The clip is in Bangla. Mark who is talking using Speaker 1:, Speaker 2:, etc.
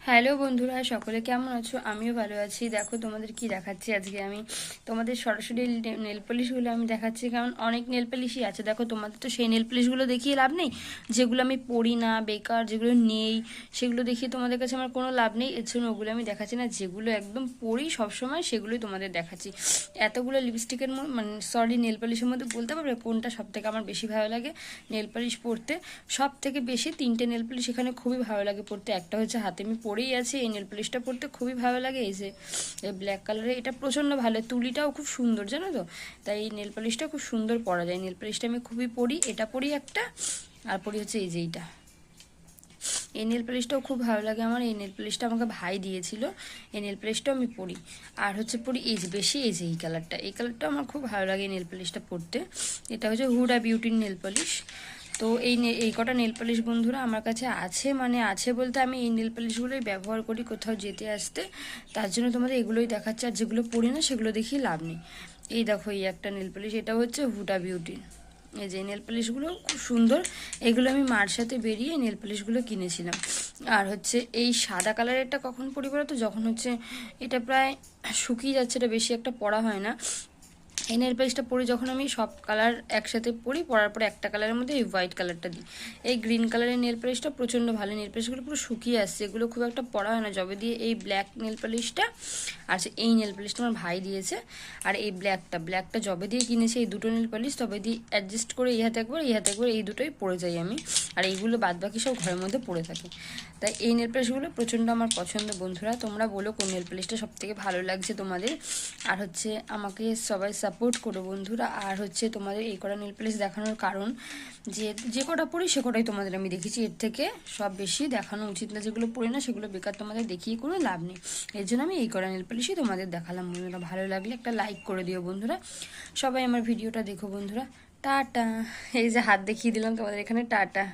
Speaker 1: হ্যালো বন্ধুরা, সকলে কেমন আছো? আমিও ভালো আছি। দেখো তোমাদের কি দেখাচ্ছি আজকে আমি তোমাদের সরাসরি নেল পলিশগুলো আমি দেখাচ্ছি, কারণ অনেক নেল পলিশই আছে। দেখো তোমাদের তো সেই নেল পলিশগুলো দেখিয়ে লাভ নেই, যেগুলো আমি পড়ি না, বেকার, যেগুলো নেই সেগুলো দেখিয়ে তোমাদের কাছে আমার কোনো লাভ নেই। এর জন্য ওগুলো আমি দেখাচ্ছি না, যেগুলো একদম পড়ি সবসময় সেগুলোই তোমাদের দেখাচ্ছি। এতগুলো লিপস্টিকের মানে সরি নেল পলিশের মধ্যে বলতে পারবে কোনটা সব থেকে আমার বেশি ভালো লাগে নেল পলিশ পরতে? সব থেকে বেশি তিনটে নেল পলিশ এখানে খুবই ভালো লাগে পরতে। একটা হচ্ছে হাতে আমি পরেই আছি, এই নেল পলিশটা পরতে খুবই ভালো লাগে। এই যে ব্ল্যাক কালারে, এটা প্রচণ্ড ভালো, তুলিটাও খুব সুন্দর জানো তো, তাই এই নেল পলিশটা খুব সুন্দর পরা যায়। নেল পলিশটা আমি খুবই পরি, এটা পরি একটা, আর পরি হচ্ছে এই যে এইটা। এই নেল পলিশটাও খুব ভালো লাগে আমার। এই নেল পলিশটা আমাকে ভাই দিয়েছিল, এই নেল পলিশটাও আমি পরি। আর হচ্ছে পরি এই যে বেশি এই যে এই কালারটা, এই কালারটাও আমার খুব ভালো লাগে এই নেল পলিশটা পরতে। এটা হচ্ছে হুডা বিউটির নেল পলিশ। তো এই কটা নেল পলিশ বন্ধুরা আমার কাছে আছে, মানে আছে বলতে আমি এই নেল পলিশগুলোই ব্যবহার করি কোথাও যেতে আসতে, তার জন্য তোমাদের এগুলোই দেখাচ্ছে। আর যেগুলো পরি না সেগুলো দেখিয়ে লাভ নেই। এই দেখো এই একটা নেল পলিশ, এটা হচ্ছে হুডা বিউটির। এই যে নেল পলিশগুলো খুব সুন্দর, এগুলো আমি মার সাথে বেরিয়ে নেল পলিশগুলো কিনেছিলাম। আর হচ্ছে এই সাদা কালারেরটা কখন পরি বলো তো, যখন হচ্ছে এটা প্রায় শুকিয়ে যাচ্ছে, এটা বেশি একটা পরা হয় না। এই নেল পালিশটা পরি যখন আমি সব কালার একসাথে পরি, পরার পরে একটা কালারের মধ্যে এই হোয়াইট কালারটা দিই। এই গ্রিন কালারের নেল পালিশটা প্রচণ্ড ভালো, নেল পালিশগুলো পুরো শুকিয়ে আসছে, এগুলো খুব একটা পরা হয় না। যবে দিয়ে এই ব্ল্যাক নেল পালিশটা আর এই নেল পালিশটা আমার ভাই দিয়েছে, আর এই ব্ল্যাকটা যবে দিয়ে কিনেছি, এই দুটো নেল পালিশ তবে দিয়ে অ্যাডজাস্ট করে এই হাতে একবার এই হাতে একবার এই দুটোই পরে যাই আমি। আর এইগুলো বাদ বাকি সব ঘরের মধ্যে পড়ে থাকে। তাই এই নেল পালিশগুলো প্রচণ্ড আমার পছন্দ। বন্ধুরা তোমরা বলো কোন নেল পালিশটা সব থেকে ভালো লাগছে তোমাদের। আর হচ্ছে আমাকে সবাই সাপোর্ট করো বন্ধুরা। আর হচ্ছে তোমাদের এই কটা নেল পালিশ দেখানোর কারণ, যে কটা পড়ি সে কটাই তোমাদের আমি দেখেছি, এর থেকে সব বেশি দেখানো উচিত না। যেগুলো পড়ি না সেগুলো বেকার তোমাদের দেখিয়ে কোনো লাভ নেই, এর জন্য আমি এই কটা নেল পালিশই তোমাদের দেখালাম। বন্ধুরা ভালো লাগলে একটা লাইক করে দিও বন্ধুরা, সবাই আমার ভিডিওটা দেখো বন্ধুরা। টাটা। এই যে হাত দেখিয়ে দিলাম তোমাদের এখানে, টাটা।